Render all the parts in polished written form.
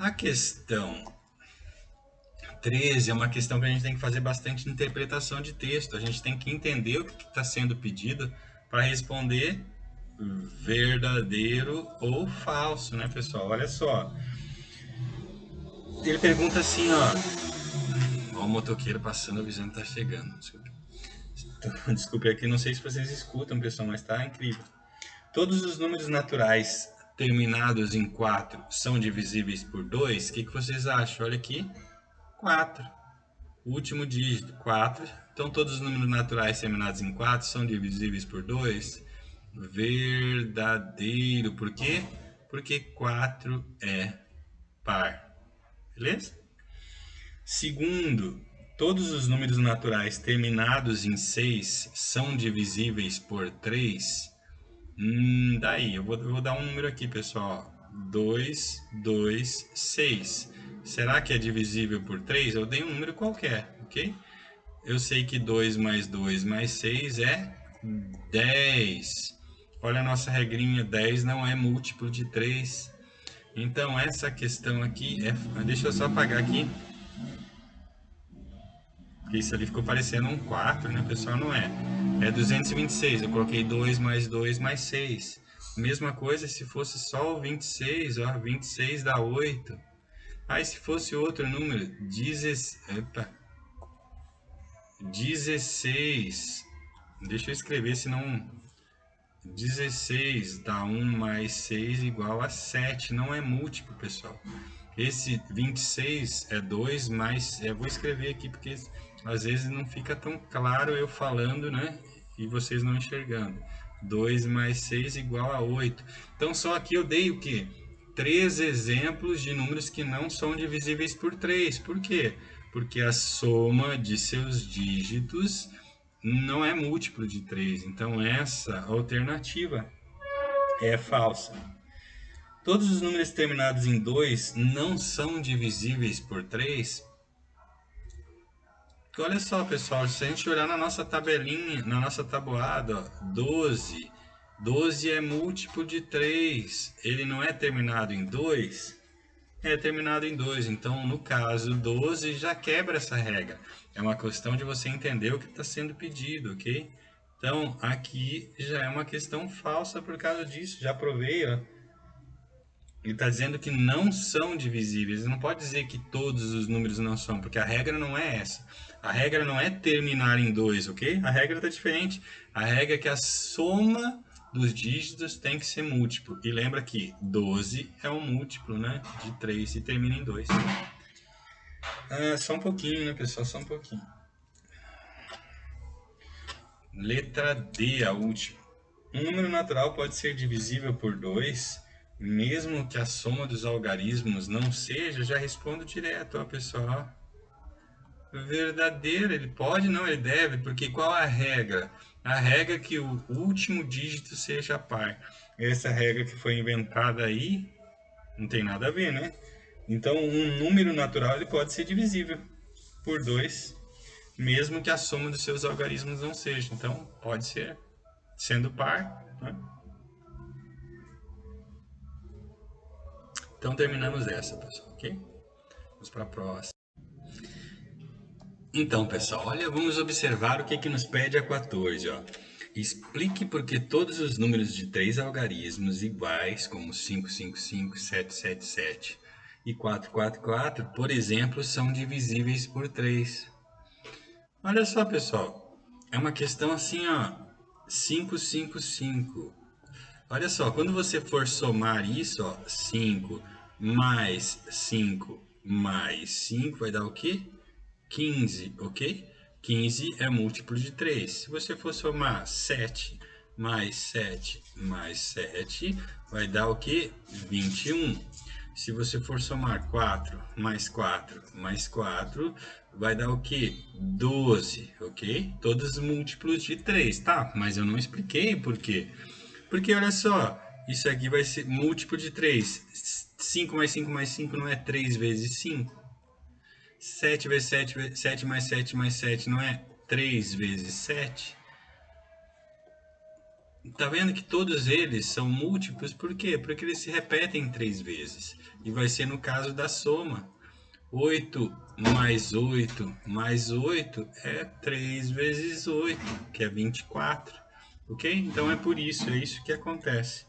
A questão 13 é uma questão que a gente tem que fazer bastante interpretação de texto. A gente tem que entender o que está sendo pedido para responder verdadeiro ou falso, né, pessoal? Olha só. Ele pergunta assim, ó o motoqueiro passando avisando que tá chegando. Desculpe aqui, não sei se vocês escutam, pessoal, mas tá incrível. Todos os números naturais terminados em 4 são divisíveis por 2? O que vocês acham? Olha aqui, 4. O último dígito, 4. Então, todos os números naturais terminados em 4 são divisíveis por 2? Verdadeiro. Por quê? Porque 4 é par. Beleza? Segundo, todos os números naturais terminados em 6 são divisíveis por 3? Daí, eu vou dar um número aqui, pessoal. 2, 2, 6. Será que é divisível por 3? Eu dei um número qualquer, ok? Eu sei que 2 mais 2 mais 6 é 10. Olha a nossa regrinha, 10 não é múltiplo de 3. Então, essa questão aqui é... Deixa eu só apagar aqui. Porque isso ali ficou parecendo um 4, né, pessoal? Não é. É 226. Eu coloquei 2 mais 2 mais 6. Mesma coisa se fosse só o 26, ó. 26 dá 8. Aí se fosse outro número, 16. Deixa eu escrever, senão 16 dá 1 mais 6 igual a 7. Não é múltiplo, pessoal. Esse 26 é 2 mais... Eu vou escrever aqui porque às vezes não fica tão claro eu falando, né? E vocês não enxergando. 2 mais 6 igual a 8. Então só aqui eu dei o quê? 3 exemplos de números que não são divisíveis por 3. Por quê? Porque a soma de seus dígitos não é múltiplo de 3. Então essa alternativa é falsa. Todos os números terminados em 2 não são divisíveis por 3? Olha só, pessoal, se a gente olhar na nossa tabelinha, na nossa tabuada, ó, 12. 12 é múltiplo de 3. Ele não é terminado em 2? É terminado em 2. Então, no caso, 12 já quebra essa regra. É uma questão de você entender o que está sendo pedido, ok? Então, aqui já é uma questão falsa por causa disso. Já provei, ó. Ele está dizendo que não são divisíveis. Ele não pode dizer que todos os números não são, porque a regra não é essa. A regra não é terminar em 2, ok? A regra está diferente. A regra é que a soma dos dígitos tem que ser múltiplo. E lembra que 12 é um múltiplo, né, de 3 e termina em 2. Só um pouquinho, né, pessoal? Só um pouquinho. Letra D, a última. Um número natural pode ser divisível por 2, mesmo que a soma dos algarismos não seja. Já respondo direto, ó, pessoal. Verdadeiro, ele pode, não, ele deve, porque qual a regra? A regra é que o último dígito seja par. Essa regra que foi inventada aí não tem nada a ver, né? Então, um número natural ele pode ser divisível por 2, mesmo que a soma dos seus algarismos não seja. Então, pode ser, sendo par, né? Então terminamos essa, pessoal, ok? Vamos para a próxima. Então, pessoal, olha, vamos observar o que nos pede a 14, ó. Explique por que todos os números de 3 algarismos iguais, como 555, 777 e 444, por exemplo, são divisíveis por 3. Olha só, pessoal, é uma questão assim, ó, 555. Olha só, quando você for somar isso, ó, 5 mais 5 mais 5 vai dar o quê? 15, ok? 15 é múltiplo de 3. Se você for somar 7 mais 7 mais 7, vai dar o quê? 21. Se você for somar 4 mais 4 mais 4, vai dar o quê? 12, ok? Todos múltiplos de 3, tá? Mas eu não expliquei por quê. Porque olha só, isso aqui vai ser múltiplo de 3. 5 mais 5 mais 5 não é 3 vezes 5? 7 vezes 7, 7 mais 7 mais 7 não é 3 vezes 7? Tá vendo que todos eles são múltiplos? Por quê? Porque eles se repetem 3 vezes. E vai ser no caso da soma. 8 mais 8 é 3 vezes 8, que é 24. Ok? Então é por isso, é isso que acontece.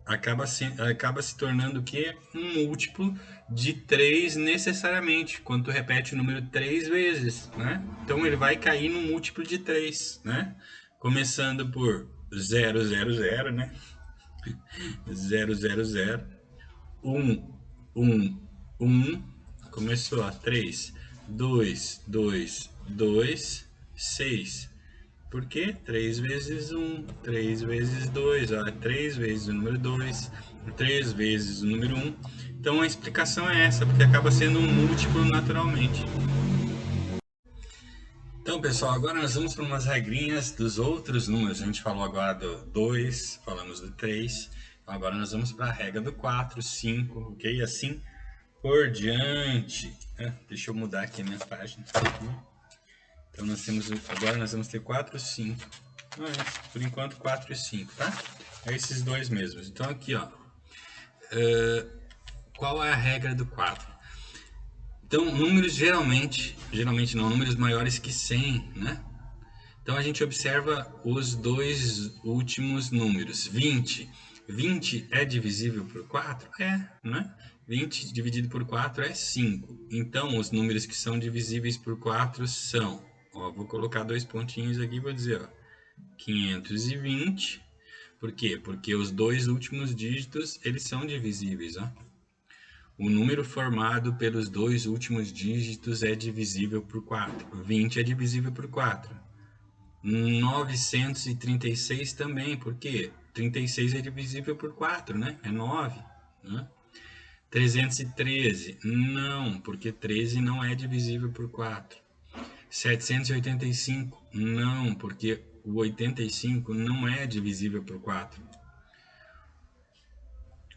Acaba se tornando o quê? Um múltiplo de 3 necessariamente, quando tu repete o número 3 vezes, né? Então ele vai cair no múltiplo de 3, né? Começando por 000, né? 000, 1, 1, 1, começou a 3, 2, 2, 2, 6. Por quê? 3 vezes 1, 3 vezes 2, ó, 3 vezes o número 2, 3 vezes o número 1. Então a explicação é essa, porque acaba sendo um múltiplo naturalmente. Então, pessoal, agora nós vamos para umas regrinhas dos outros números. A gente falou agora do 2, falamos do 3. Então, agora nós vamos para a regra do 4, 5, ok? Assim por diante. Deixa eu mudar aqui a minha página. Então, agora nós vamos ter 4 e 5. Por enquanto, 4 e 5, tá? É esses dois mesmos. Então, aqui, ó. Qual é a regra do 4? Então, números geralmente não, números maiores que 100, né? Então a gente observa os dois últimos números. 20. 20 é divisível por 4? É, né? 20 dividido por 4 é 5. Então os números que são divisíveis por 4 são, ó, vou colocar 2 pontinhos aqui e vou dizer, ó, 520. Por quê? Porque os dois últimos dígitos, eles são divisíveis, ó. O número formado pelos dois últimos dígitos é divisível por 4. 20 é divisível por 4. 936 também, porque 36 é divisível por 4, né? É 9, né? 313, não, porque 13 não é divisível por 4. 785, não, porque o 85 não é divisível por 4.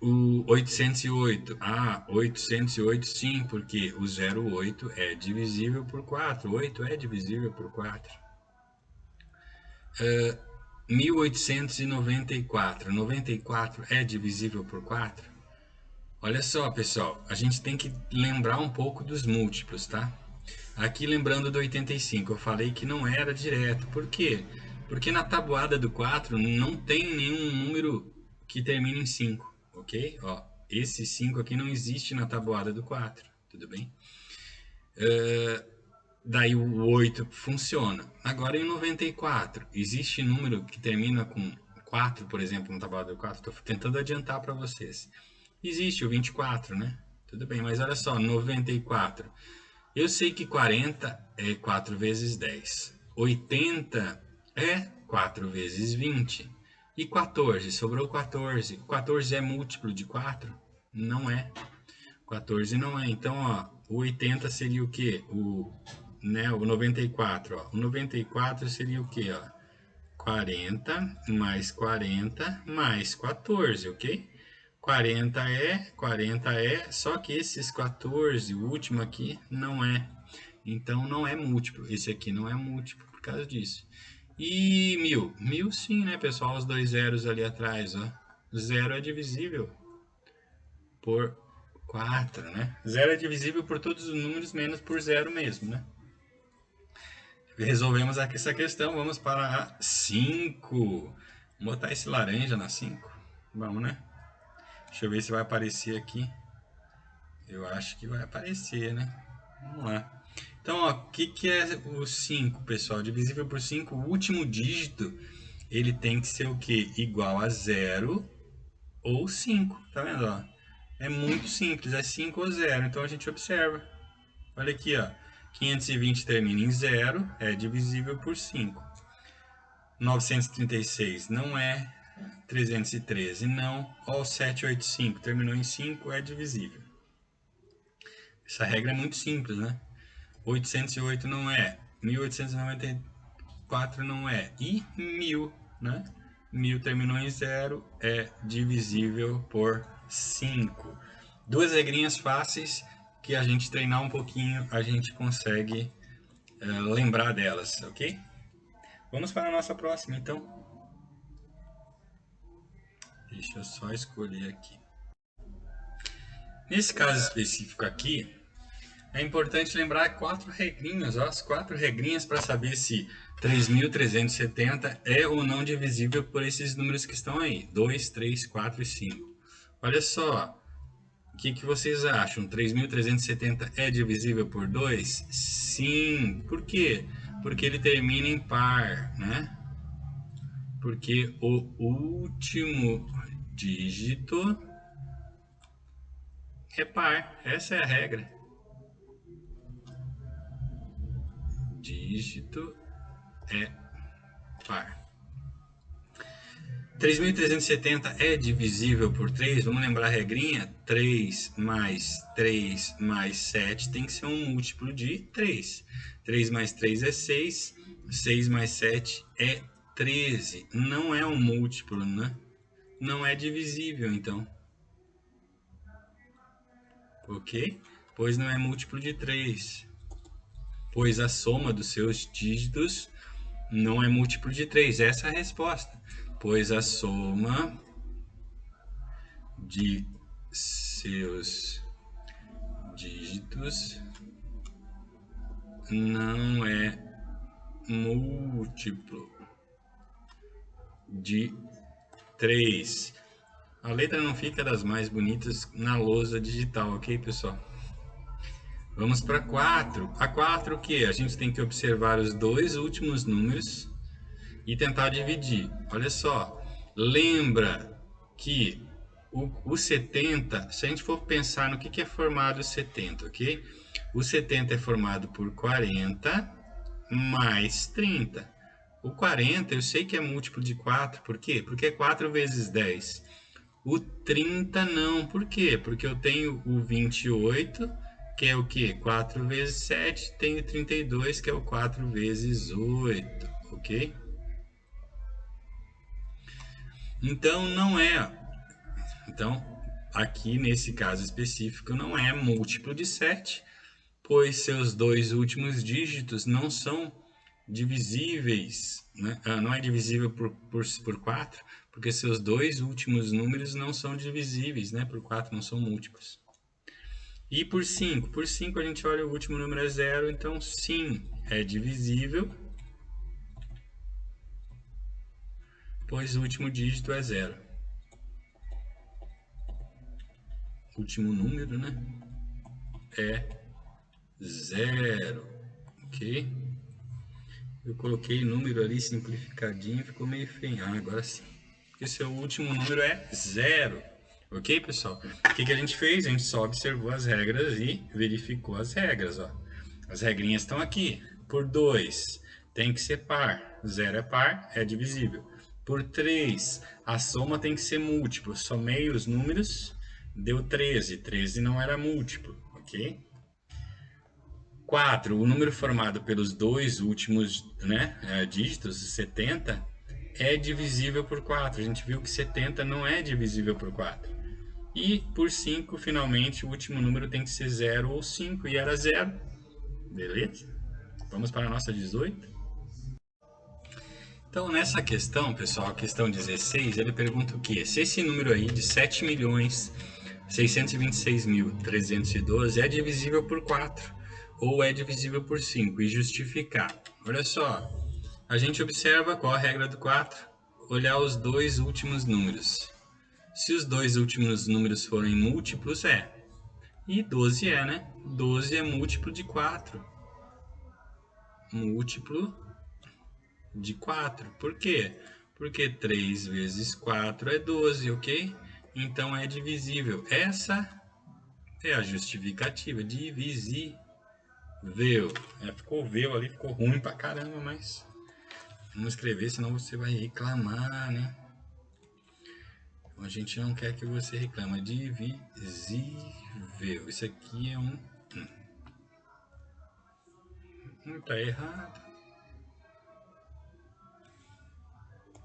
O 808, 808 sim, porque o 08 é divisível por 4, 8 é divisível por 4. 1894, 94 é divisível por 4? Olha só, pessoal, a gente tem que lembrar um pouco dos múltiplos, tá? Aqui lembrando do 85, eu falei que não era direto. Por quê? Porque na tabuada do 4 não tem nenhum número que termine em 5, ok? Ó, esse 5 aqui não existe na tabuada do 4, tudo bem? Daí o 8 funciona. Agora em 94, existe número que termina com 4, por exemplo, no tabuada do 4? Estou tentando adiantar para vocês. Existe o 24, né? Tudo bem, mas olha só, 94. Eu sei que 40 é 4 vezes 10. 80 é 4 vezes 20. E 14, sobrou 14. 14 é múltiplo de 4? Não é. 14 não é. Então, ó, o 80 seria o quê? O 94, ó. O 94 seria o quê, ó? 40 mais 14, ok? 40 é, só que esses 14, o último aqui, não é. Então não é múltiplo. Esse aqui não é múltiplo por causa disso. E 1000? 1000 sim, né, pessoal? Os dois zeros ali atrás, ó. 0 é divisível por 4, né? 0 é divisível por todos os números, menos por 0 mesmo, né? Resolvemos aqui essa questão, vamos para a 5. Vou botar esse laranja na 5. Vamos, né? Deixa eu ver se vai aparecer aqui. Eu acho que vai aparecer, né? Vamos lá. Então, ó, o que é o 5, pessoal? Divisível por 5, o último dígito, ele tem que ser o quê? Igual a 0 ou 5, tá vendo? Ó? É muito simples, é 5 ou 0. Então a gente observa. Olha aqui, ó. 520 termina em 0, é divisível por 5. 936 não é. 313 não. Ó, 785 terminou em 5, é divisível. Essa regra é muito simples, né? 808 não é. 1894 não é. E 1000, né? 1000 terminou em 0, é divisível por 5. Duas regrinhas fáceis que a gente treinar um pouquinho, a gente consegue lembrar delas, ok? Vamos para a nossa próxima, então. Deixa eu só escolher aqui. Nesse caso específico aqui, é importante lembrar 4 regrinhas, ó, as 4 regrinhas para saber se 3.370 é ou não divisível por esses números que estão aí, 2, 3, 4 e 5. Olha só, o que vocês acham? 3.370 é divisível por 2? Sim. Por quê? Porque ele termina em par, né? Porque o último dígito é par. Essa é a regra. Dígito é par. 3.370 é divisível por 3, vamos lembrar a regrinha? 3 mais 3 mais 7 tem que ser um múltiplo de 3. 3 mais 3 é 6, 6 mais 7 é 13. Não é um múltiplo, né? Não é divisível, então. Ok? Pois não é múltiplo de 3. Pois a soma dos seus dígitos não é múltiplo de 3. Essa é a resposta. Pois a soma de seus dígitos não é múltiplo de 3. A letra não fica das mais bonitas na lousa digital, ok, pessoal? Vamos para 4. A 4 o que? A gente tem que observar os dois últimos números e tentar dividir. Olha só, lembra que o 70, se a gente for pensar no que é formado o 70, ok? O 70 é formado por 40 mais 30. O 40 eu sei que é múltiplo de 4, por quê? Porque é 4 vezes 10. O 30 não, por quê? Porque eu tenho o 28, que é o quê? 4 vezes 7, tenho 32, que é o 4 vezes 8, ok? Então, não é. Então, aqui nesse caso específico, não é múltiplo de 7, pois seus dois últimos dígitos não são divisíveis, né? Não é divisível por 4, porque seus dois últimos números não são divisíveis, né? Por 4 não são múltiplos. E por 5? Por 5 a gente olha o último número é 0, então sim, é divisível, pois o último dígito é 0. Último número, né? É 0, ok? Eu coloquei número ali simplificadinho, ficou meio feio. Ah, agora sim. Porque seu último número é 0, ok, pessoal? O que a gente fez? A gente só observou as regras e verificou as regras, ó. As regrinhas estão aqui. Por 2, tem que ser par. 0 é par, é divisível. Por 3, a soma tem que ser múltiplo. Somei os números, deu 13. 13 não era múltiplo, ok? 4, o número formado pelos dois últimos, né, dígitos, 70, é divisível por 4. A gente viu que 70 não é divisível por 4. E por 5, finalmente, o último número tem que ser 0 ou 5, e era 0. Beleza? Vamos para a nossa 18. Então, nessa questão, pessoal, a questão 16, ele pergunta o quê? Se esse número aí de 7.626.312 é divisível por 4 ou é divisível por 5 e justificar. Olha só, a gente observa qual a regra do 4? Olhar os dois últimos números. Se os dois últimos números forem múltiplos, é. E 12 é, né? 12 é múltiplo de 4. Múltiplo de 4. Por quê? Porque 3 vezes 4 é 12, ok? Então é divisível. Essa é a justificativa. Divisível. Ficou veu ali, ficou ruim pra caramba, mas vamos escrever, senão você vai reclamar, né? Então a gente não quer que você reclame. Divisível. Isso aqui é um... tá errado.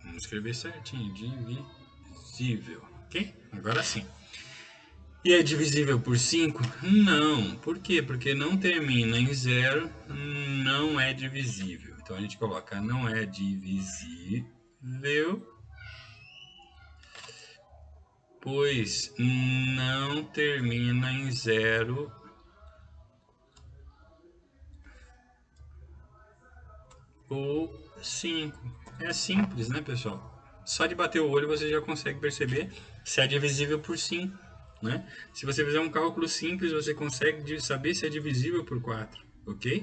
Vamos escrever certinho. Divisível. Ok? Agora sim. E é divisível por 5? Não. Por quê? Porque não termina em 0, não é divisível. Então a gente coloca não é divisível depois não termina em 0 ou 5. É simples, né, pessoal? Só de bater o olho você já consegue perceber se é divisível por 5, né? Se você fizer um cálculo simples, você consegue saber se é divisível por 4, ok?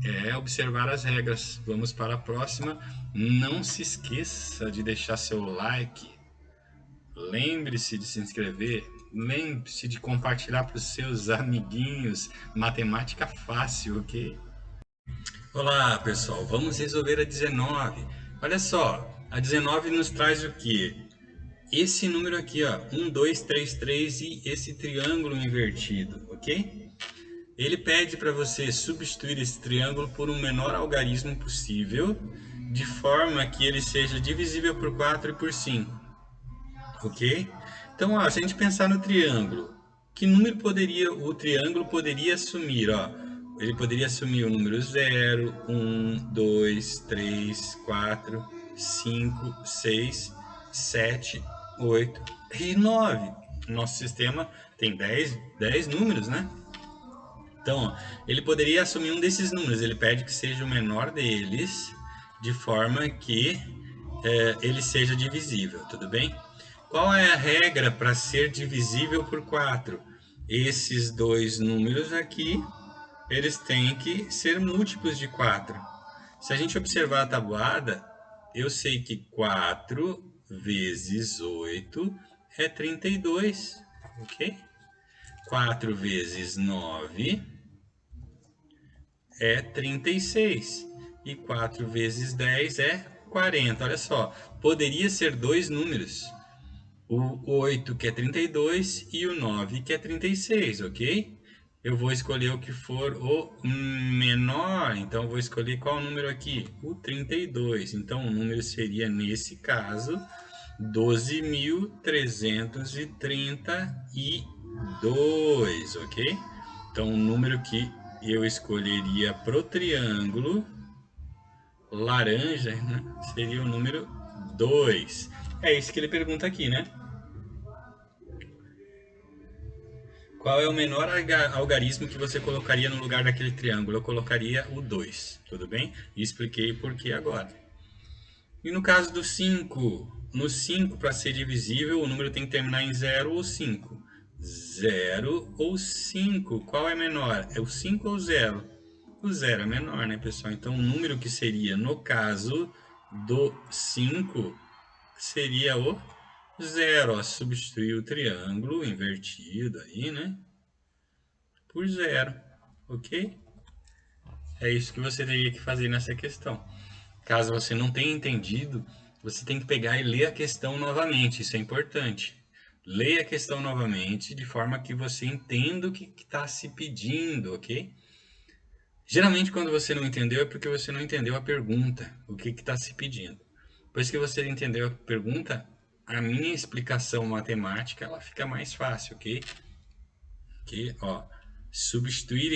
É observar as regras. Vamos para a próxima. Não se esqueça de deixar seu like. Lembre-se de se inscrever. Lembre-se de compartilhar para os seus amiguinhos. Matemática fácil, ok? Olá, pessoal. Vamos resolver a 19. Olha só, a 19 nos traz o quê? Esse número aqui, ó, 1, 2, 3, 3 e esse triângulo invertido, ok? Ele pede para você substituir esse triângulo por um menor algarismo possível, de forma que ele seja divisível por 4 e por 5, ok? Então, ó, se a gente pensar no triângulo, que número o triângulo poderia assumir? Ó? Ele poderia assumir o número 0, 1, 2, 3, 4, 5, 6, 7, 8 e 9. Nosso sistema tem 10 números, né? Então, ó, ele poderia assumir um desses números. Ele pede que seja o menor deles, de forma que ele seja divisível, tudo bem? Qual é a regra para ser divisível por 4? Esses dois números aqui, eles têm que ser múltiplos de 4. Se a gente observar a tabuada, eu sei que 4 vezes 8 é 32, ok? 4 vezes 9 é 36. E 4 vezes 10 é 40. Olha só, poderia ser dois números. O 8 que é 32 e o 9 que é 36, ok? Eu vou escolher o que for o menor, então vou escolher qual número aqui? O 32. Então o número seria, nesse caso, 12.332, ok? Então o número que eu escolheria para o triângulo laranja, né, seria o número 2. É isso que ele pergunta aqui, né? Qual é o menor algarismo que você colocaria no lugar daquele triângulo? Eu colocaria o 2, tudo bem? E expliquei por que agora. E no caso do 5? No 5, para ser divisível, o número tem que terminar em 0 ou 5. 0 ou 5, qual é menor? É o 5 ou o 0? O 0 é menor, né, pessoal? Então, o número que seria, no caso do 5, seria o 0. Substituir o triângulo invertido aí, né? Por 0, ok? É isso que você teria que fazer nessa questão. Caso você não tenha entendido, você tem que pegar e ler a questão novamente, isso é importante. Leia a questão novamente, de forma que você entenda o que está se pedindo, ok? Geralmente, quando você não entendeu, é porque você não entendeu a pergunta, o que está se pedindo. Depois que você entendeu a pergunta, a minha explicação matemática ela fica mais fácil, ok? Ok, ó. Substituir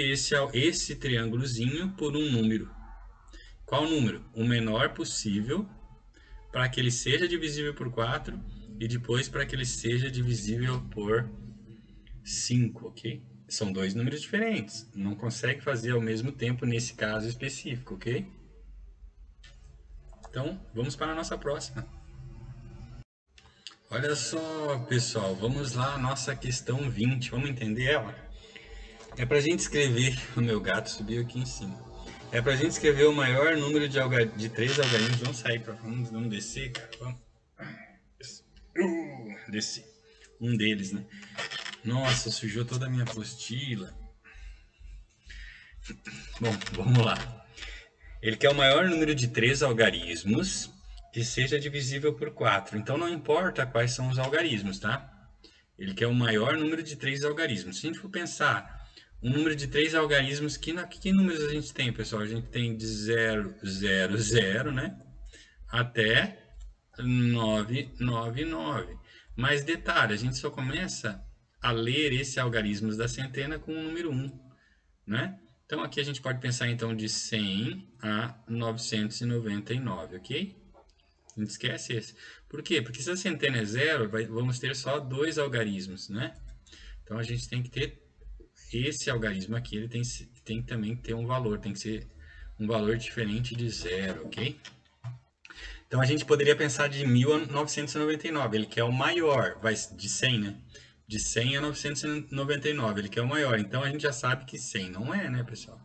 esse triângulozinho por um número. Qual número? O menor possível, para que ele seja divisível por 4 e depois para que ele seja divisível por 5, ok? São dois números diferentes, não consegue fazer ao mesmo tempo nesse caso específico, ok? Então, vamos para a nossa próxima. Olha só, pessoal, vamos lá, nossa questão 20, vamos entender ela? É para a gente escrever, o meu gato subiu aqui em cima. É para a gente escrever o maior número de 3 algarismos. Vamos sair, vamos descer, cara. Vamos. Descer. Um deles, né? Nossa, sujou toda a minha apostila. Bom, vamos lá. Ele quer o maior número de 3 algarismos que seja divisível por 4. Então não importa quais são os algarismos, tá? Ele quer o maior número de 3 algarismos. Se a gente for pensar um número de 3 algarismos, que números a gente tem, pessoal? A gente tem de 0, 0, 0, né? Até 999. Mas detalhe, a gente só começa a ler esse algarismos da centena com o número 1, né? Então aqui a gente pode pensar então de 100 a 999, ok? A gente esquece esse. Por quê? Porque se a centena é zero, vamos ter só 2 algarismos, né? Então a gente tem que ter esse algarismo aqui, ele tem também que ter um valor, tem que ser um valor diferente de zero, ok? Então a gente poderia pensar de 1999, ele que é o maior, vai de 100, né? De 100 a 999, ele que é o maior. Então a gente já sabe que 100 não é, né, pessoal?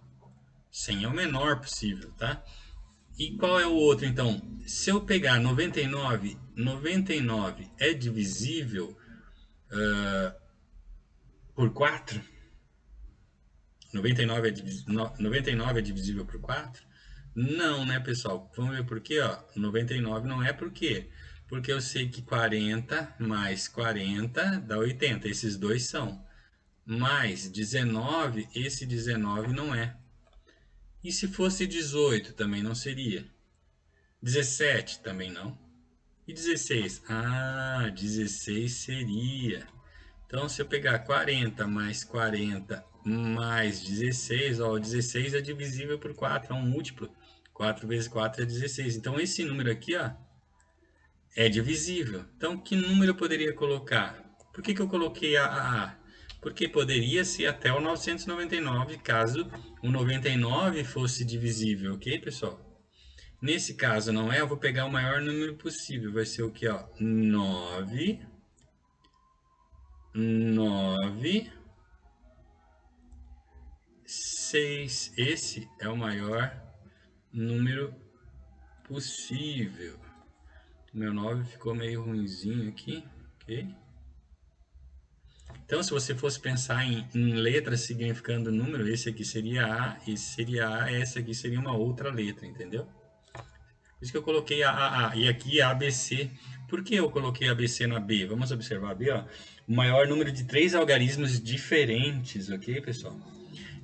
100 é o menor possível, tá? E qual é o outro, então? Se eu pegar 99, 99 é divisível por 4? 99 é divisível por 4? Não, né, pessoal? Vamos ver por quê, ó. 99 não é por quê? Porque eu sei que 40 mais 40 dá 80. Esses dois são. Mais 19, esse 19 não é. E se fosse 18, também não seria. 17, também não. E 16? Ah, 16 seria. Então, se eu pegar 40 mais 40 mais 16, ó, 16 é divisível por 4, é um múltiplo. 4 vezes 4 é 16. Então, esse número aqui, ó, é divisível. Então, que número eu poderia colocar? Por que eu coloquei a? Porque poderia ser até o 999, caso o 99 fosse divisível, ok, pessoal? Nesse caso não é, eu vou pegar o maior número possível. Vai ser o que, ó? 9, 9, 6. Esse é o maior número possível. O meu 9 ficou meio ruinzinho aqui, ok? Então, se você fosse pensar em letras significando número, esse aqui seria A, esse seria A, essa aqui seria uma outra letra, entendeu? Por isso que eu coloquei A, e aqui ABC. Por que eu coloquei ABC na B? Vamos observar a B, ó. O maior número de 3 algarismos diferentes, ok, pessoal?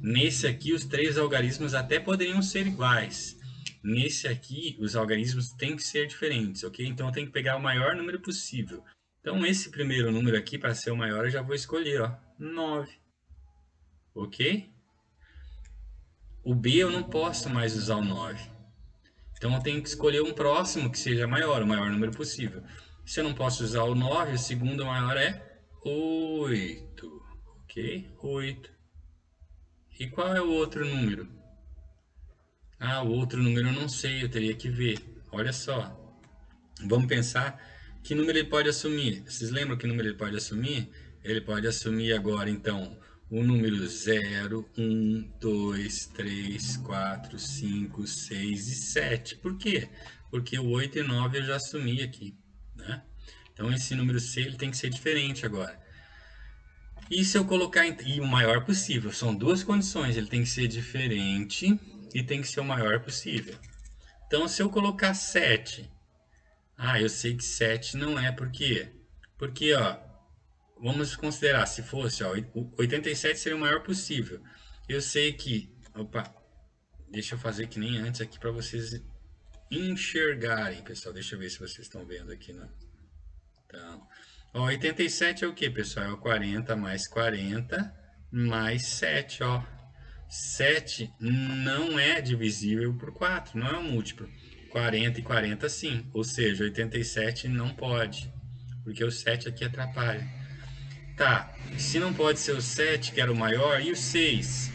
Nesse aqui, os 3 algarismos até poderiam ser iguais. Nesse aqui, os algarismos têm que ser diferentes, ok? Então, eu tenho que pegar o maior número possível. Então, esse primeiro número aqui, para ser o maior, eu já vou escolher, ó, 9. Ok? O B eu não posso mais usar o 9. Então, eu tenho que escolher um próximo que seja maior, o maior número possível. Se eu não posso usar o 9, o segundo maior é 8. Ok? 8. E qual é o outro número? Ah, o outro número eu não sei, eu teria que ver. Olha só. Vamos pensar que número ele pode assumir. Vocês lembram que número ele pode assumir? Ele pode assumir agora, então, o número 0, 1, 2, 3, 4, 5, 6 e 7. Por quê? Porque o 8 e 9 eu já assumi aqui, né? Então, esse número C ele tem que ser diferente agora. E se eu colocar e o maior possível? São duas condições. Ele tem que ser diferente e tem que ser o maior possível. Então, se eu colocar 7... Ah, eu sei que 7 não é, por quê? Porque, ó, vamos considerar, se fosse, ó, 87 seria o maior possível. Eu sei que, opa, deixa eu fazer que nem antes aqui para vocês enxergarem, pessoal. Deixa eu ver se vocês estão vendo aqui, né? Então, ó, 87 é o que, pessoal? É o 40 mais 40 mais 7, ó. 7 não é divisível por 4, não é um múltiplo. 40 e 40 sim, ou seja, 87 não pode, porque o 7 aqui atrapalha. Tá, se não pode ser o 7, que era o maior, e o 6?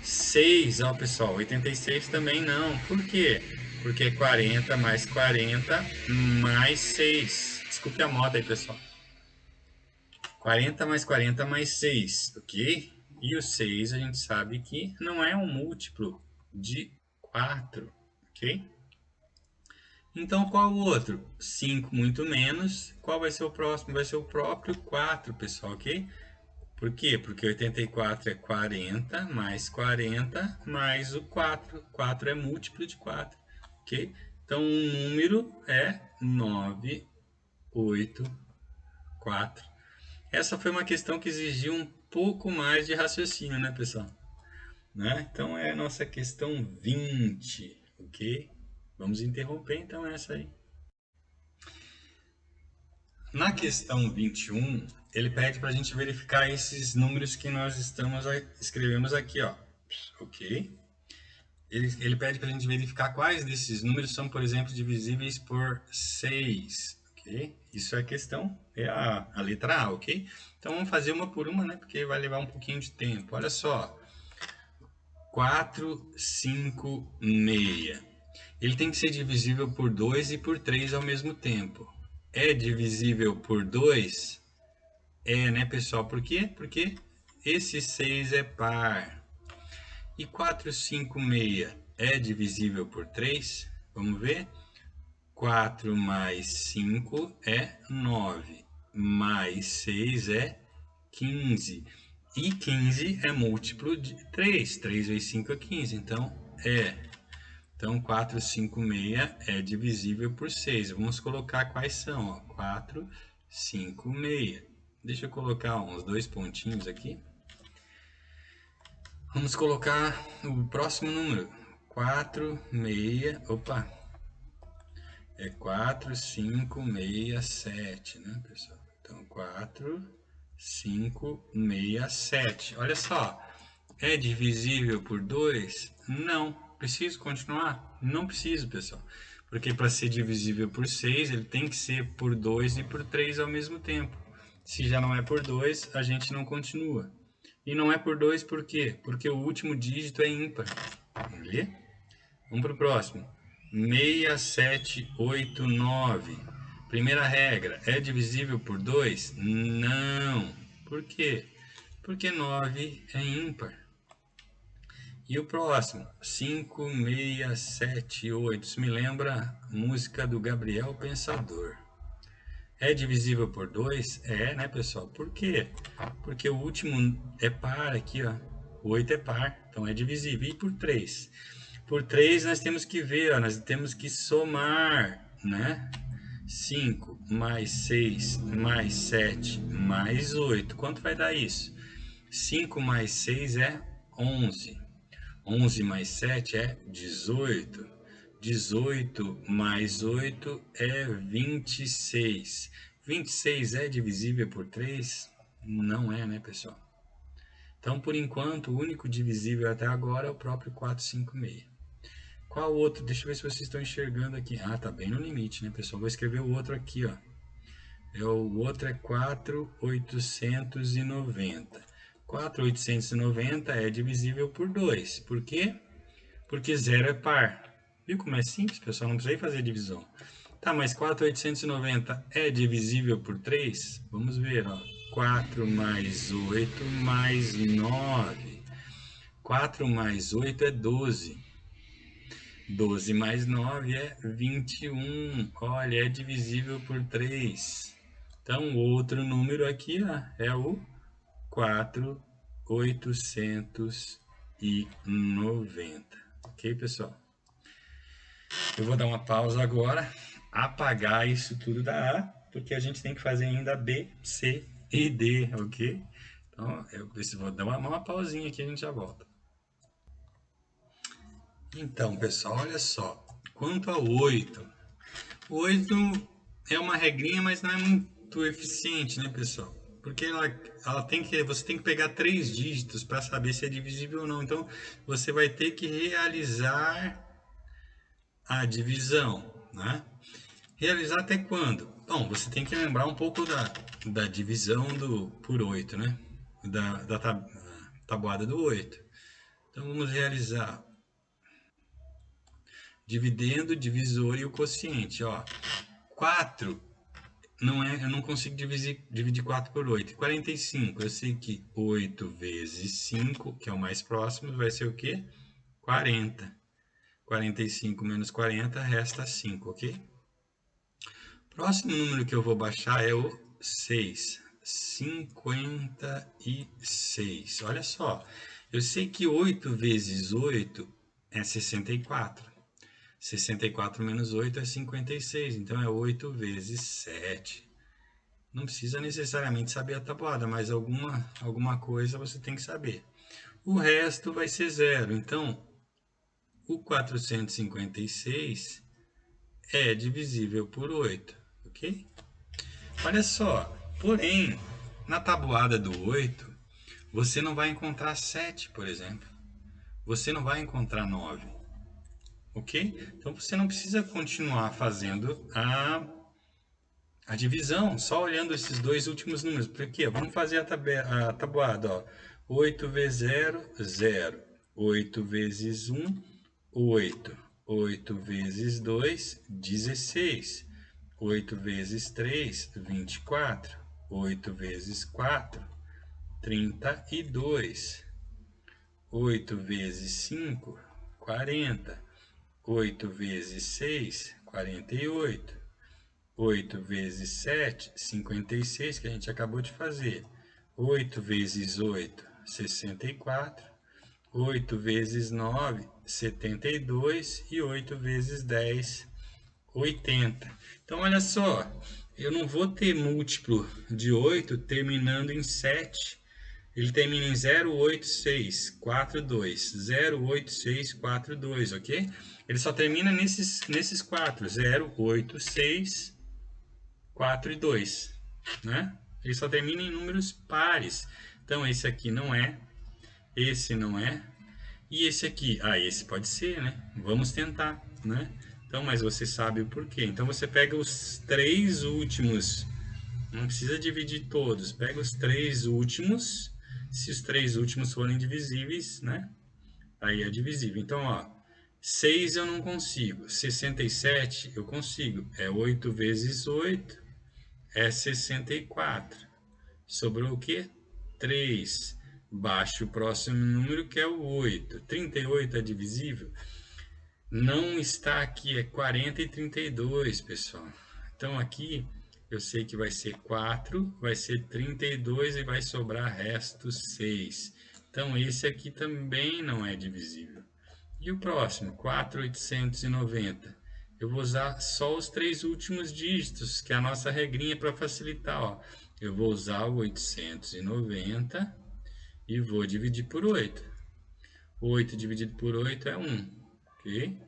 6, ó pessoal, 86 também não. Por quê? Porque é 40 mais 40 mais 6. Desculpe a moda aí, pessoal. 40 mais 40 mais 6, ok? E o 6 a gente sabe que não é um múltiplo de 4, ok? Então, qual o outro? 5 muito menos. Qual vai ser o próximo? Vai ser o próprio 4, pessoal, ok? Por quê? Porque 84 é 40 mais o 4. 4 é múltiplo de 4, ok? Então, o número é 984. Essa foi uma questão que exigiu um pouco mais de raciocínio, né, pessoal? Né? Então, é a nossa questão 20, ok? Vamos interromper, então, essa aí. Na questão 21, ele pede para a gente verificar esses números que nós escrevemos aqui, ó. Ok? Ele pede para a gente verificar quais desses números são, por exemplo, divisíveis por 6, ok? Isso é a questão, é a letra A, ok? Então vamos fazer uma por uma, né? Porque vai levar um pouquinho de tempo. Olha só, 4, 5, 6. Ele tem que ser divisível por 2 e por 3 ao mesmo tempo. É divisível por 2? É, né, pessoal? Por quê? Porque esse 6 é par. E 4, 5, 6 é divisível por 3? Vamos ver? 4 mais 5 é 9. Mais 6 é 15. E 15 é múltiplo de 3. 3 vezes 5 é 15. Então, Então, 4, 5, 6 é divisível por 6. Vamos colocar quais são. Ó. 4, 5, 6. Deixa eu colocar uns 2 pontinhos aqui. Vamos colocar o próximo número. 4, 6. Opa! É 4, 5, 6, 7, né, pessoal? Então, 4, 5, 6, 7. Olha só. É divisível por 2? Não. Preciso continuar? Não preciso, pessoal. Porque para ser divisível por 6, ele tem que ser por 2 e por 3 ao mesmo tempo. Se já não é por 2, a gente não continua. E não é por 2 por quê? Porque o último dígito é ímpar. Entendeu? Vamos para o próximo. 6, 7, 8, 9. Primeira regra, é divisível por 2? Não. Por quê? Porque 9 é ímpar. E o próximo, 5, 6, 7, 8. Isso me lembra a música do Gabriel Pensador. É divisível por 2? É, né, pessoal? Por quê? Porque o último é par aqui, ó. O 8 é par, então é divisível. E por 3? Por 3 nós temos que ver, ó, nós temos que somar, né? 5 mais 6 mais 7 mais 8. Quanto vai dar isso? 5 mais 6 é 11. 11 mais 7 é 18. 18 mais 8 é 26. 26 é divisível por 3? Não é, né, pessoal? Então, por enquanto, o único divisível até agora é o próprio 456. Qual outro? Deixa eu ver se vocês estão enxergando aqui. Ah, tá bem no limite, né, pessoal? Vou escrever o outro aqui, ó. O outro é 4.890. 4.890 é divisível por 2. Por quê? Porque 0 é par. Viu como é simples, pessoal? Não precisa fazer divisão. Tá, mas 4.890 é divisível por 3? Vamos ver, ó. 4 mais 8 mais 9. 4 mais 8 é 12. 12 mais 9 é 21. Olha, é divisível por 3. Então, o outro número aqui ó, é o 4.890. Ok, pessoal? Eu vou dar uma pausa agora, apagar isso tudo da A, porque a gente tem que fazer ainda B, C e D, ok? Então, eu vou dar uma pausinha aqui e a gente já volta. Então, pessoal, olha só. Quanto ao 8, o 8 é uma regrinha, mas não é muito eficiente, né, pessoal? Porque você tem que pegar 3 dígitos para saber se é divisível ou não. Então, você vai ter que realizar a divisão, né? Realizar até quando? Bom, você tem que lembrar um pouco da divisão por 8, né? Da tabuada do 8. Então, vamos realizar dividendo, divisor e o quociente. Ó, 4 eu não consigo dividir 4 por 8. 45, eu sei que 8 vezes 5, que é o mais próximo, vai ser o quê? 40. 45 menos 40 resta 5, ok? Próximo número que eu vou baixar é o 6. 56. Olha só, eu sei que 8 vezes 8 é 64. 64 menos 8 é 56, então é 8 vezes 7. Não precisa necessariamente saber a tabuada, mas alguma coisa você tem que saber. O resto vai ser zero, então o 456 é divisível por 8, ok? Olha só, porém, na tabuada do 8, você não vai encontrar 7, por exemplo. Você não vai encontrar 9. ok? Então você não precisa continuar fazendo a divisão, só olhando esses dois últimos números. Por quê? Vamos fazer a tabuada, ó. 8 vezes 0, 0. 8 vezes 1, 8. 8 vezes 2, 16. 8 vezes 3, 24. 8 vezes 4, 32. 8 vezes 5, 40. 8 vezes 6, 48. 8 vezes 7, 56, que a gente acabou de fazer. 8 vezes 8, 64. 8 vezes 9, 72. E 8 vezes 10, 80. Então, olha só, eu não vou ter múltiplo de 8 terminando em 7. Ele termina em 08642, 08642, ok? Ele só termina nesses 4, 086, 4 e 2, né? Ele só termina em números pares. Então, esse aqui não é, esse não é, e esse aqui, esse pode ser, né? Vamos tentar, né? Então, mas você sabe o porquê. Então, você pega os 3 últimos, não precisa dividir todos, pega os 3 últimos, se os 3 últimos forem divisíveis, né? Aí é divisível. Então, ó, 6 eu não consigo, 67 eu consigo, é 8 vezes 8, é 64. Sobrou o quê? 3. Baixe o próximo número, que é o 8. 38 é divisível? Não está aqui, é 40 e 32, pessoal. Então aqui eu sei que vai ser 4, vai ser 32 e vai sobrar resto 6. Então esse aqui também não é divisível. E o próximo, 4.890. Eu vou usar só os 3 últimos dígitos, que é a nossa regrinha para facilitar. Ó. Eu vou usar o 890 e vou dividir por 8. 8 dividido por 8 é 1. Ok?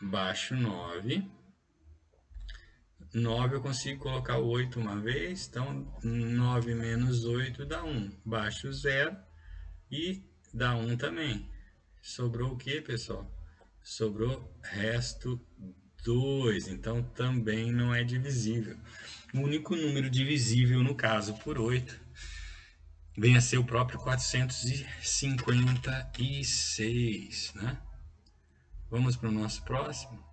Baixo 9. 9 eu consigo colocar o 8 uma vez. Então, 9 menos 8 dá 1. Baixo 0 e dá 1 também. Sobrou o que, pessoal? Sobrou resto 2, então também não é divisível. O único número divisível, no caso, por 8, vem a ser o próprio 456, né? Vamos para o nosso próximo.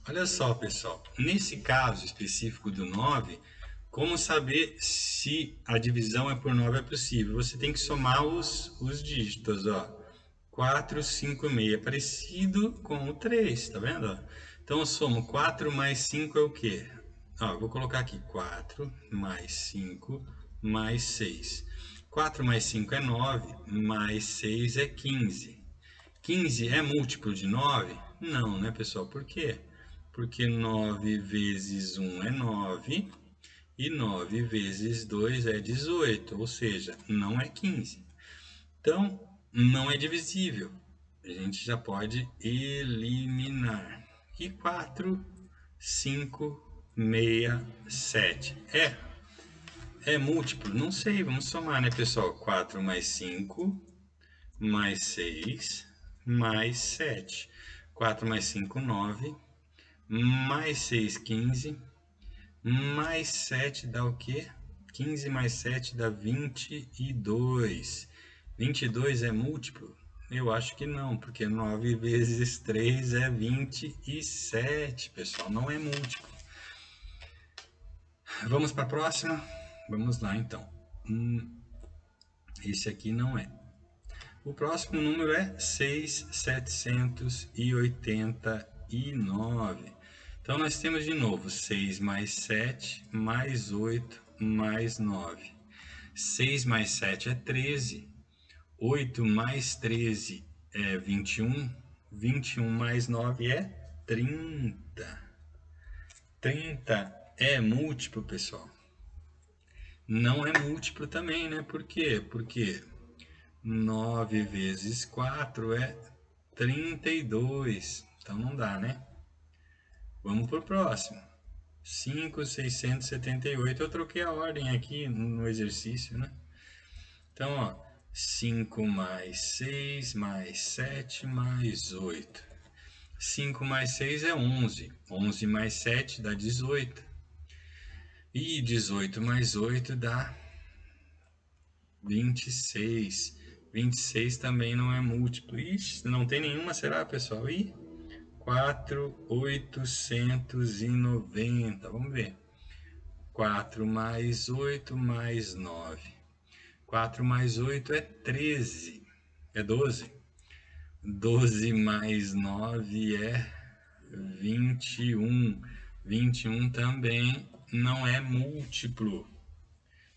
Olha só, pessoal, nesse caso específico do 9, como saber se a divisão é por 9 é possível? Você tem que somar os dígitos, ó. 4, 5, 6 é parecido com o 3, tá vendo? Então eu somo 4 mais 5 é o quê? Ó, eu vou colocar aqui 4 mais 5 mais 6. 4 mais 5 é 9, mais 6 é 15. 15 é múltiplo de 9? Não, né, pessoal? Por quê? Porque 9 vezes 1 é 9 e 9 vezes 2 é 18, ou seja, não é 15. Então, não é divisível. A gente já pode eliminar. E 4, 5, 6, 7. É múltiplo? Não sei, vamos somar, né, pessoal? 4 mais 5, mais 6, mais 7. 4 mais 5, 9. Mais 6, 15. Mais 7 dá o quê? 15 mais 7 dá 22. 22 é múltiplo? Eu acho que não, porque 9 vezes 3 é 27, pessoal, não é múltiplo. Vamos para a próxima? Vamos lá, então. Esse aqui não é. O próximo número é 6.789. Então, nós temos de novo 6 mais 7, mais 8, mais 9. 6 mais 7 é 13. 8 mais 13 é 21. 21 mais 9 é 30. 30 é múltiplo, pessoal? Não é múltiplo também, né? Por quê? Porque 9 vezes 4 é 32. Então não dá, né? Vamos para o próximo. 5.678. Eu troquei a ordem aqui no exercício, né? Então, ó, 5 mais 6 mais 7 mais 8. 5 mais 6 é 11. 11 mais 7 dá 18. E 18 mais 8 dá 26. 26 também não é múltiplo. Ixi, não tem nenhuma, será, pessoal? E 4.890. Vamos ver. 4 mais 8 mais 9. 4 mais 8 é 13. É 12. 12 mais 9 é 21. 21 também não é múltiplo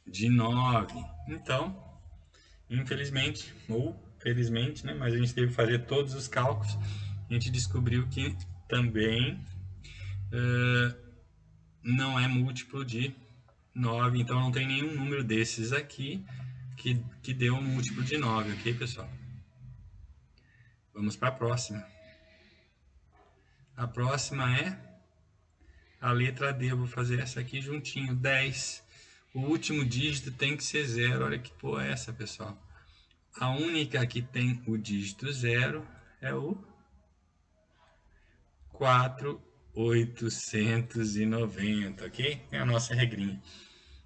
de 9. Então, infelizmente, ou felizmente, né, mas a gente teve que fazer todos os cálculos, a gente descobriu que também não é múltiplo de 9, então não tem nenhum número desses aqui que deu um múltiplo de 9, ok, pessoal? Vamos para a próxima. A próxima é a letra D, eu vou fazer essa aqui juntinho, 10. O último dígito tem que ser 0, olha que porra é essa, pessoal? A única que tem o dígito 0 é o 4.890, ok? É a nossa regrinha.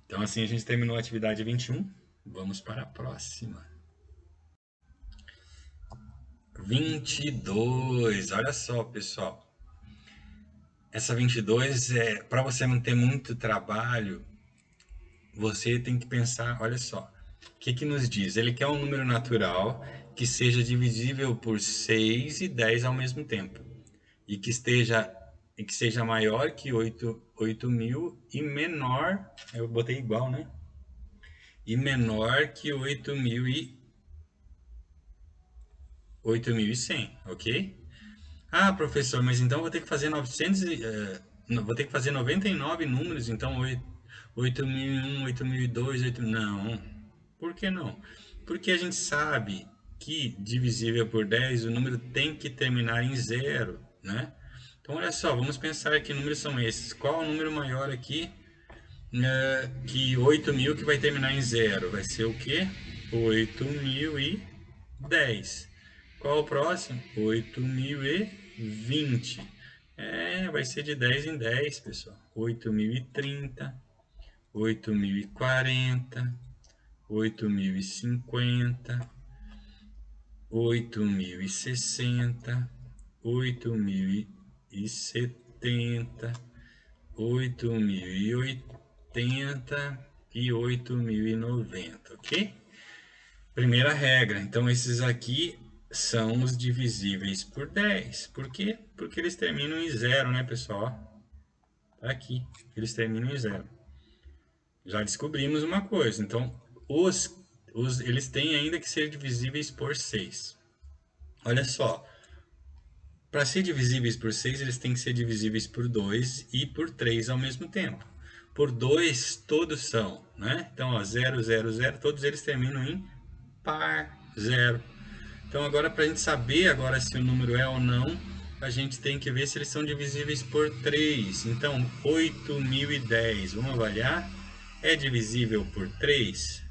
Então assim a gente terminou a atividade 21. Vamos para a próxima. 22. Olha só, pessoal. Essa 22 é para você não ter muito trabalho. Você tem que pensar, olha só. O que nos diz? Ele quer um número natural que seja divisível por 6 e 10 ao mesmo tempo. E que seja maior que 8.000 e menor, eu botei igual, né? E menor que 8.100, ok? Ah, professor, mas então vou ter que fazer 99 números, então 8.001, 8.002, 8... Não, por que não? Porque a gente sabe que divisível por 10, o número tem que terminar em 0, né? Então, olha só, vamos pensar que números são esses. Qual é o número maior aqui que 8.000 que vai terminar em 0? Vai ser o quê? 8.010. Qual o próximo? 8.020. Vai ser de 10 em 10, pessoal. 8.030, 8.040, 8.050, 8.060, 8.070, 8.080 e 8.090, ok? Primeira regra, então esses aqui são os divisíveis por 10. Por quê? Porque eles terminam em 0, né, pessoal? Tá aqui, eles terminam em 0. Já descobrimos uma coisa, então eles têm ainda que ser divisíveis por 6. Olha só, para ser divisíveis por 6, eles têm que ser divisíveis por 2 e por 3 ao mesmo tempo. Por 2, todos são, né? Então, ó, 0, 0, 0, todos eles terminam em par 0. Então, agora, para a gente saber agora se o número é ou não, a gente tem que ver se eles são divisíveis por 3. Então, 8.010, vamos avaliar? É divisível por 3?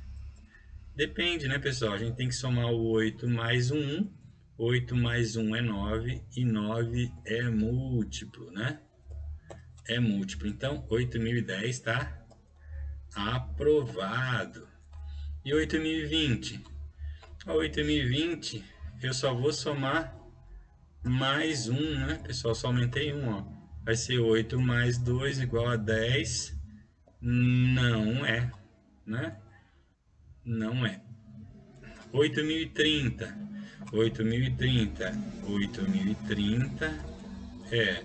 Depende, né, pessoal? A gente tem que somar o 8 mais o 1. 8 mais 1 é 9 e 9 é múltiplo, né? É múltiplo. Então, 8.010 está aprovado. E 8.020? A 8.020 eu só vou somar mais 1, né, pessoal? Só aumentei 1, ó. Vai ser 8 mais 2 igual a 10. Não é, né? Não é. 8.030. 8.030. 8.030 é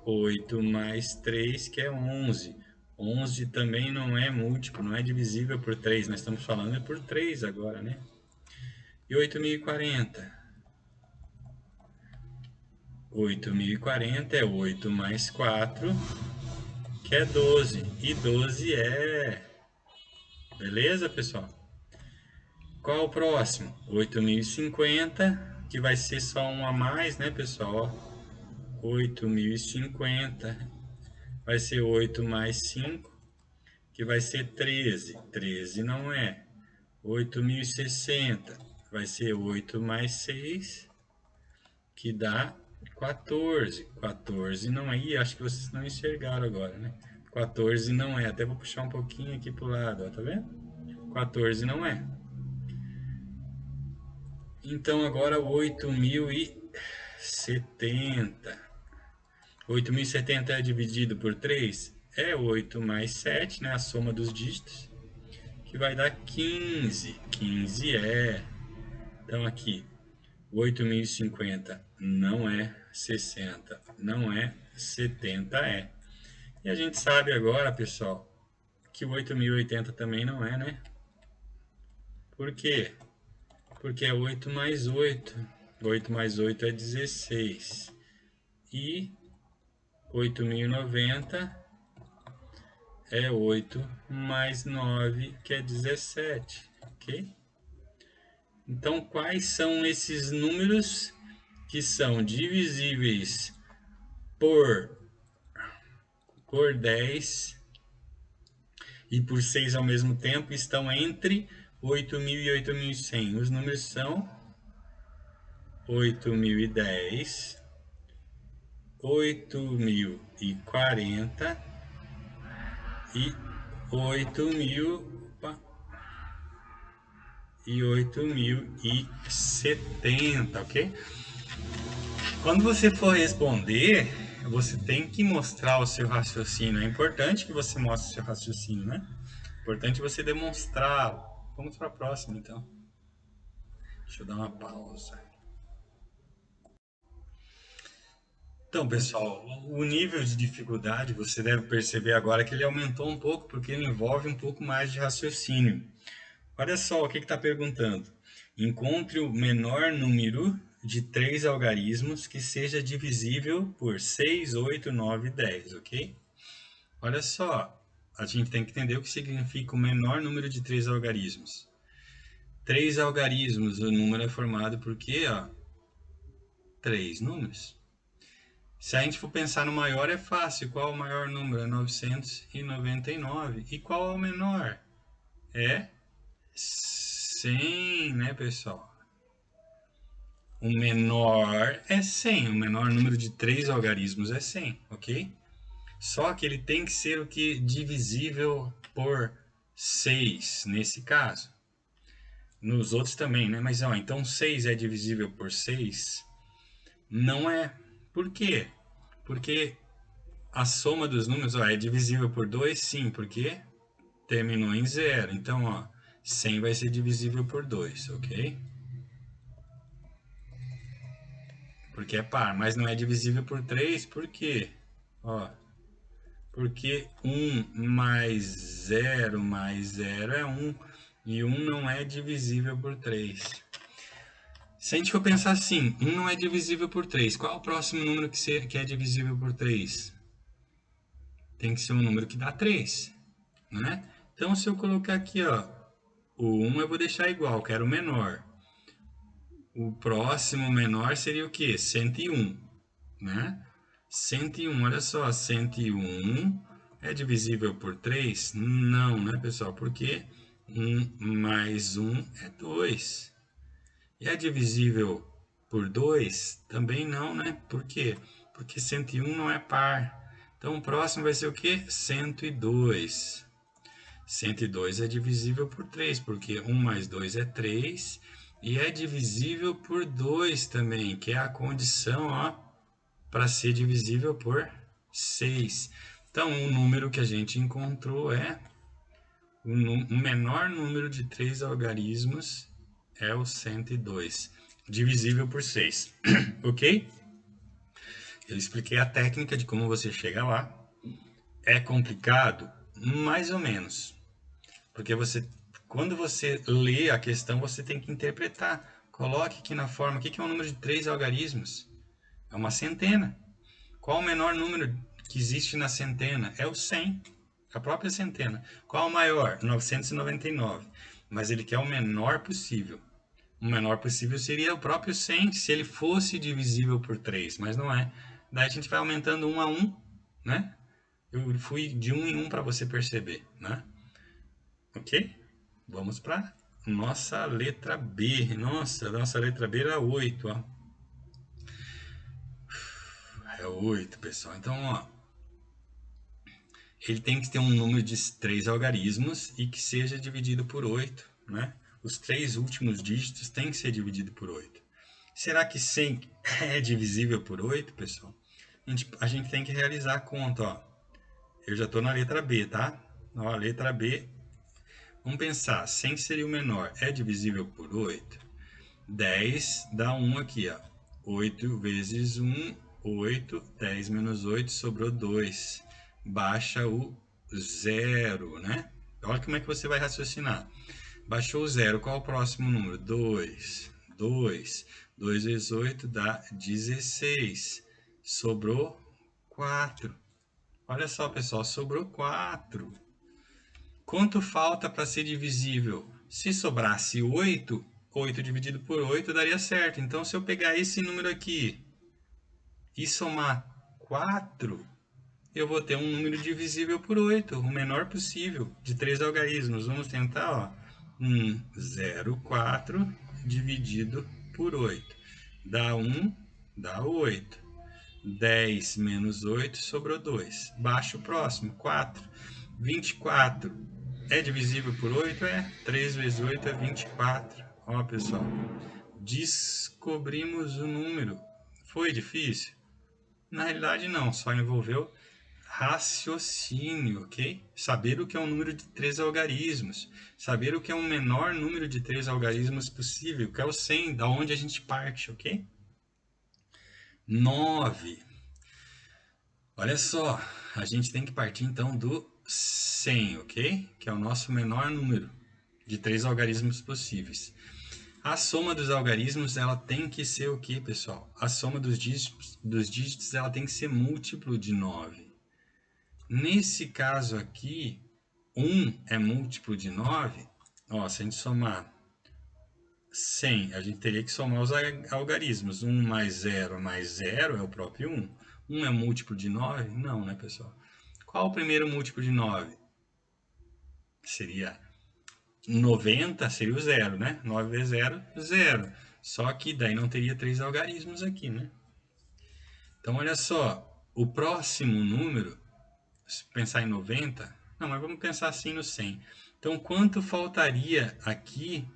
8 mais 3, que é 11. 11 também não é múltiplo, não é divisível por 3. Nós estamos falando por 3 agora, né? E 8.040? 8.040 é 8 mais 4, que é 12. E 12 é... Beleza, pessoal? Qual o próximo? 8.050, que vai ser só um a mais, né, pessoal? 8.050 vai ser 8 mais 5, que vai ser 13. 13 não é. 8.060 vai ser 8 mais 6, que dá 14. 14 não é, e acho que vocês não enxergaram agora, né? 14 não é, até vou puxar um pouquinho aqui pro lado, ó, tá vendo? 14 não é. Então agora 8.070. 8.070 é dividido por 3? É 8 mais 7, né? A soma dos dígitos, que vai dar 15. 15 é. Então aqui, 8.050 não é 60, não é 70 é. E a gente sabe agora, pessoal, que o 8.080 também não é, né? Por quê? Porque é 8 mais 8. 8 mais 8 é 16. E 8.090 é 8 mais 9, que é 17, ok? Então, quais são esses números que são divisíveis por 10 e por 6 ao mesmo tempo, estão entre 8.000 e 8.100? Os números são 8.010, 8.040 e 8.070, ok? Quando você for responder, você tem que mostrar o seu raciocínio. É importante que você mostre o seu raciocínio, né? É importante você demonstrá-lo. Vamos para a próxima, então. Deixa eu dar uma pausa. Então, pessoal, o nível de dificuldade, você deve perceber agora que ele aumentou um pouco, porque ele envolve um pouco mais de raciocínio. Olha só o que está perguntando. Encontre o menor número de 3 algarismos que seja divisível por 6, 8, 9 e 10, ok? Olha só, a gente tem que entender o que significa o menor número de 3 algarismos. 3 algarismos, o número é formado por quê? 3 números. Se a gente for pensar no maior, é fácil. Qual é o maior número? É 999. E qual é o menor? É 100, né, pessoal? O menor é 100. O menor número de 3 algarismos é 100, ok? Só que ele tem que ser o que? Divisível por 6, nesse caso. Nos outros também, né? Mas, então 6 é divisível por 6? Não é. Por quê? Porque a soma dos números, é divisível por 2? Sim, porque terminou em 0. Então, 100 vai ser divisível por 2, ok? Porque é par, mas não é divisível por 3, por quê? Porque 1 mais 0 é 1, e 1 não é divisível por 3. Se a gente for pensar assim, 1 não é divisível por 3, qual é o próximo número que é divisível por 3? Tem que ser um número que dá 3, né? Então, se eu colocar aqui, o 1 eu vou deixar igual, quero o menor. O próximo menor seria o quê? 101, né? 101, olha só, 101 é divisível por 3? Não, né, pessoal? Porque 1 mais 1 é 2. E é divisível por 2? Também não, né? Por quê? Porque 101 não é par. Então, o próximo vai ser o quê? 102. 102 é divisível por 3, porque 1 mais 2 é 3. E é divisível por 2 também, que é a condição, para ser divisível por 6. Então, o número que a gente encontrou é o menor número de 3 algarismos é o 102, divisível por 6. Ok? Eu expliquei a técnica de como você chega lá. É complicado? Mais ou menos. Porque quando você lê a questão, você tem que interpretar. Coloque aqui na forma, o que é o número de 3 algarismos? É uma centena. Qual o menor número que existe na centena? É o 100, a própria centena. Qual o maior? 999. Mas ele quer o menor possível. O menor possível seria o próprio 100, se ele fosse divisível por 3, mas não é. Daí a gente vai aumentando 1 a 1, né? Eu fui de 1 em 1 para você perceber, né? Ok? Vamos para nossa letra B. Nossa, nossa letra B era 8, ó. É 8, pessoal. Então, ó, ele tem que ter um número de 3 algarismos e que seja dividido por 8, né? Os 3 últimos dígitos têm que ser divididos por 8. Será que 100 é divisível por 8, pessoal? A gente tem que realizar a conta, ó. Eu já estou na letra B, tá? Ó, a letra B. Vamos pensar, 100 seria o menor. É divisível por 8? 10 dá 1 aqui, ó. 8 vezes 1, 8. 10 menos 8, sobrou 2. Baixa o 0, né? Olha como é que você vai raciocinar. Baixou o 0, qual é o próximo número? 2. 2. 2 vezes 8 dá 16. Sobrou 4. Olha só, pessoal, sobrou 4. Quanto falta para ser divisível? Se sobrasse 8, 8 dividido por 8 daria certo. Então, se eu pegar esse número aqui e somar 4, eu vou ter um número divisível por 8, o menor possível, de 3 algarismos. Vamos tentar, ó. 0,4 dividido por 8. Dá 1, dá 8. 10 menos 8, sobrou 2. Baixa o próximo, 4. 24 é divisível por 8? É. 3 vezes 8 é 24. Ó, pessoal, descobrimos o número. Foi difícil? Na realidade, não. Só envolveu raciocínio, ok? Saber o que é um número de 3 algarismos. Saber o que é um menor número de 3 algarismos possível, que é o 100, da onde a gente parte, ok? 9. Olha só, a gente tem que partir então do 100, ok? Que é o nosso menor número de 3 algarismos possíveis. A soma dos algarismos, ela tem que ser o que, pessoal? A soma dos dígitos, ela tem que ser múltiplo de 9. Nesse caso aqui, 1 é múltiplo de 9. Ó, se a gente somar 100, a gente teria que somar os algarismos. 1 mais 0 é o próprio 1. 1 é múltiplo de 9? Não, né, pessoal? Qual o primeiro múltiplo de 9? Seria 90, seria o 0, né? 9 vezes 0, 0. Só que daí não teria 3 algarismos aqui, né? Então, olha só. O próximo número, se pensar em 90... Não, mas vamos pensar assim no 100. Então, quanto faltaria aqui,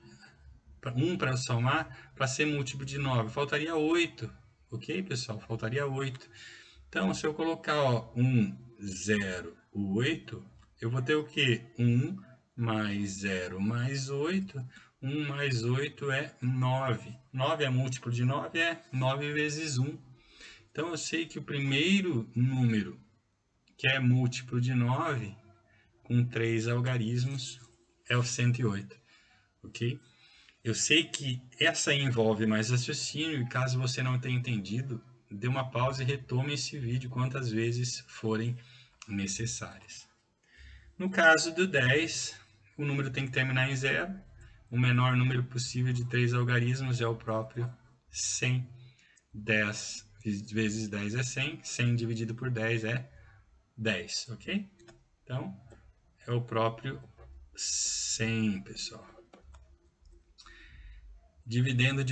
1 para somar, para ser múltiplo de 9? Faltaria 8. Ok, pessoal? Faltaria 8. Então, se eu colocar, ó, 1, 0, 8, eu vou ter o quê? 1 mais 0 mais 8. 1 mais 8 é 9. 9 é múltiplo de 9? É 9 vezes 1. Então, eu sei que o primeiro número que é múltiplo de 9, com 3 algarismos, é o 108. Ok? Eu sei que essa envolve mais raciocínio, e caso você não tenha entendido, dê uma pausa e retome esse vídeo quantas vezes forem necessárias. No caso do 10, o número tem que terminar em 0. O menor número possível de 3 algarismos é o próprio 100. 10 vezes 10 é 100. 100 dividido por 10 é 10, ok? Então, é o próprio 100, pessoal. Dividendo,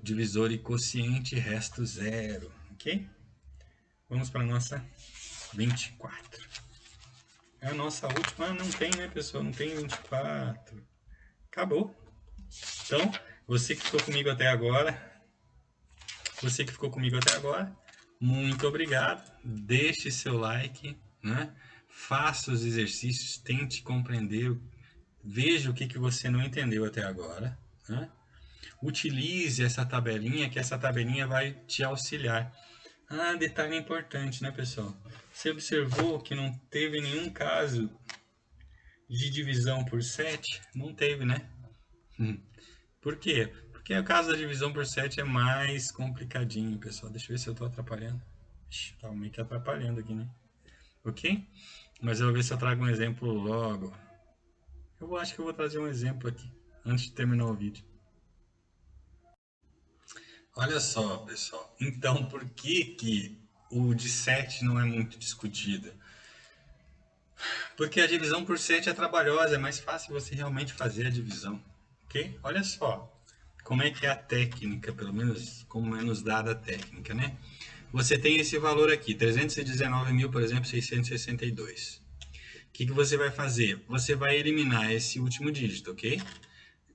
divisor e quociente, resto 0, ok? Vamos para a nossa 24. É a nossa última. Ah, não tem, né, pessoal? Não tem 24. Acabou. Então, você que ficou comigo até agora, muito obrigado. Deixe seu like, né? Faça os exercícios, tente compreender, veja o que você não entendeu até agora, né? Utilize essa tabelinha, que essa tabelinha vai te auxiliar. Ah, detalhe importante, né, pessoal? Você observou que não teve nenhum caso de divisão por 7? Não teve, né? Por quê? Porque o caso da divisão por 7 é mais complicadinho, pessoal. Deixa eu ver se eu estou atrapalhando. Tá meio que atrapalhando aqui, né? Ok? Mas eu vou ver se eu trago um exemplo logo. Eu acho que eu vou trazer um exemplo aqui, antes de terminar o vídeo. Olha só, pessoal. Então, por que o de 7 não é muito discutido? Porque a divisão por 7 é trabalhosa, é mais fácil você realmente fazer a divisão. ok? Olha só como é que é a técnica, pelo menos como é nos dada a técnica, né? Você tem esse valor aqui, 319.000, por exemplo, 662. O que você vai fazer? Você vai eliminar esse último dígito, ok?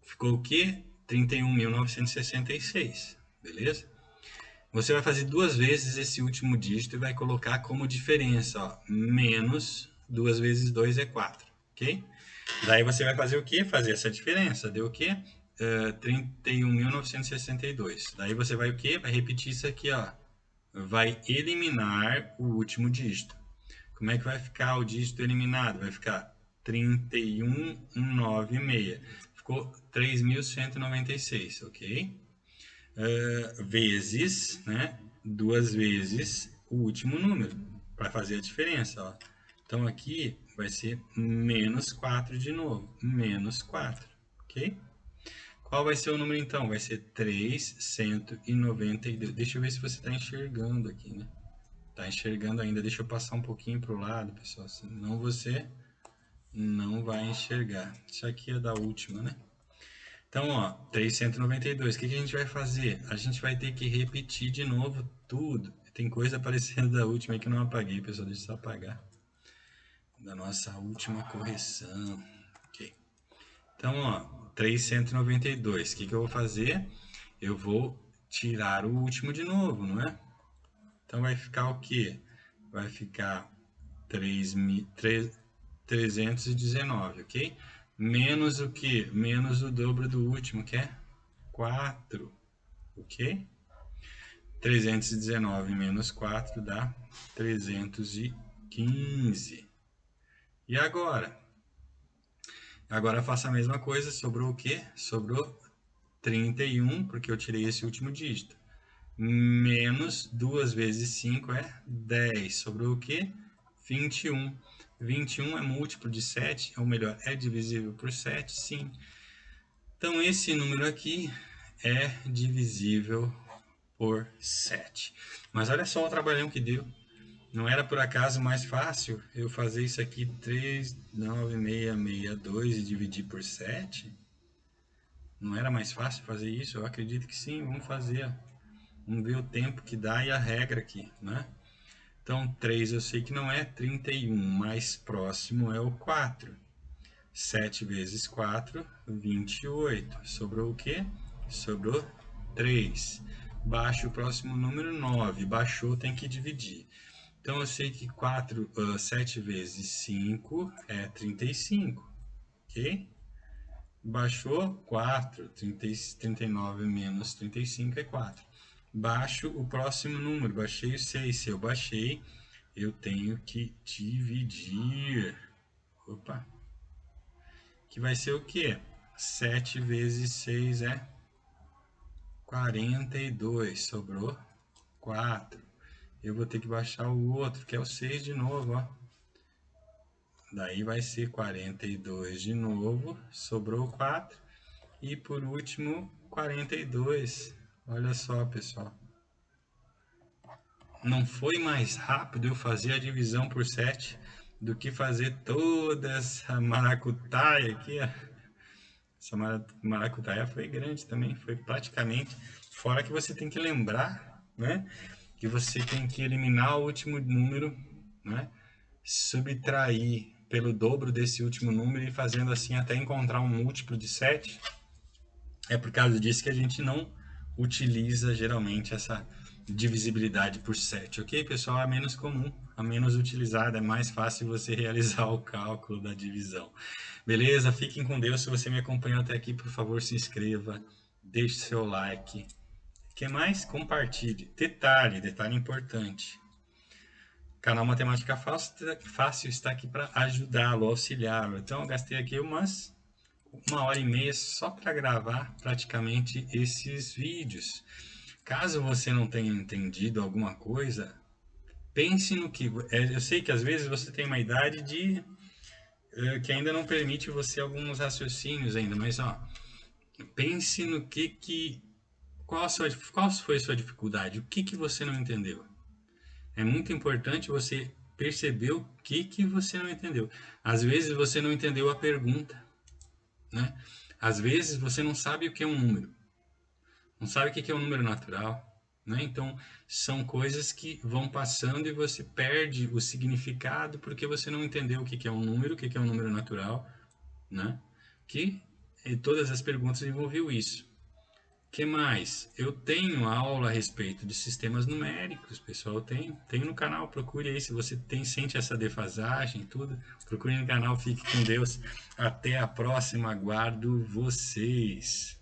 Ficou o quê? 31.966, beleza? Você vai fazer duas vezes esse último dígito e vai colocar como diferença, ó, menos 2 vezes 2 é 4, ok? Daí você vai fazer o quê? Fazer essa diferença, deu o quê? 31.962. Daí você vai o quê? Vai repetir isso aqui, ó. Vai eliminar o último dígito. Como é que vai ficar o dígito eliminado? Vai ficar 31.196. Ficou 3.196, ok? Vezes, né? Duas vezes o último número, para fazer a diferença, ó. Então aqui vai ser menos 4 de novo, menos 4, ok? Qual vai ser o número então? Vai ser 392. Deixa eu ver se você está enxergando aqui, né? Tá enxergando ainda. Deixa eu passar um pouquinho para o lado, pessoal. Senão você não vai enxergar. Isso aqui é da última, né? Então, ó, 392. O que a gente vai fazer? A gente vai ter que repetir de novo tudo. Tem coisa parecendo da última aí que eu não apaguei, pessoal. Deixa eu só apagar. Da nossa última correção. Ok. Então, ó, 392. O que eu vou fazer? Eu vou tirar o último de novo, não é? Então vai ficar o quê? Vai ficar 319, ok? Menos o que? Menos o dobro do último, que é 4, ok? 319 menos 4 dá 315. E agora? Agora faça a mesma coisa, sobrou o quê? Sobrou 31, porque eu tirei esse último dígito. Menos 2 vezes 5 é 10. Sobrou o quê? 21. 21 é múltiplo de 7, ou melhor, é divisível por 7, sim. Então, esse número aqui é divisível por 7. Mas olha só o trabalhão que deu. Não era por acaso mais fácil eu fazer isso aqui 39662 e dividir por 7? Não era mais fácil fazer isso? Eu acredito que sim, vamos fazer. Vamos ver o tempo que dá e a regra aqui, né? Então, 3 eu sei que não é 31, mais próximo é o 4. 7 vezes 4, 28. Sobrou o quê? Sobrou 3. Baixa o próximo número, 9. Baixou, tem que dividir. Então, eu sei que 7 vezes 5 é 35, ok? Baixou 4, 39 menos 35 é 4. Baixo o próximo número, baixei o 6. Se eu baixei, eu tenho que dividir. Opa! Que vai ser o quê? 7 vezes 6 é 42. Sobrou 4. Eu vou ter que baixar o outro, que é o 6 de novo, ó. Daí vai ser 42 de novo, sobrou 4. E por último, 42. Olha só, pessoal. Não foi mais rápido eu fazer a divisão por 7 do que fazer toda essa maracutaia aqui. Essa maracutaia foi grande também, foi praticamente. Fora que você tem que lembrar, né? Que você tem que eliminar o último número, né? Subtrair pelo dobro desse último número e fazendo assim até encontrar um múltiplo de 7. É por causa disso que a gente não utiliza geralmente essa divisibilidade por 7, ok, pessoal? É menos comum, a menos utilizada, é mais fácil você realizar o cálculo da divisão. Beleza? Fiquem com Deus. Se você me acompanhou até aqui, por favor, se inscreva, deixe seu like. O que mais? Compartilhe. Detalhe importante. Canal Matemática Fácil está aqui para ajudá-lo, auxiliá-lo. Então, eu gastei aqui umas 1h30 só para gravar praticamente esses vídeos. Caso você não tenha entendido alguma coisa, pense no que... Eu sei que às vezes você tem uma idade que ainda não permite você alguns raciocínios ainda, mas ó, pense no qual foi a sua dificuldade, o que você não entendeu. É muito importante você perceber o que você não entendeu. Às vezes você não entendeu a pergunta, né? Às vezes você não sabe o que é um número, não sabe o que é um número natural, né? Então são coisas que vão passando e você perde o significado porque você não entendeu o que é um número, o que é um número natural, né? Que todas as perguntas envolviam isso. Que mais? Eu tenho aula a respeito de sistemas numéricos, pessoal. Tem no canal, procure aí se você sente essa defasagem e tudo. Procure no canal, fique com Deus. Até a próxima, aguardo vocês.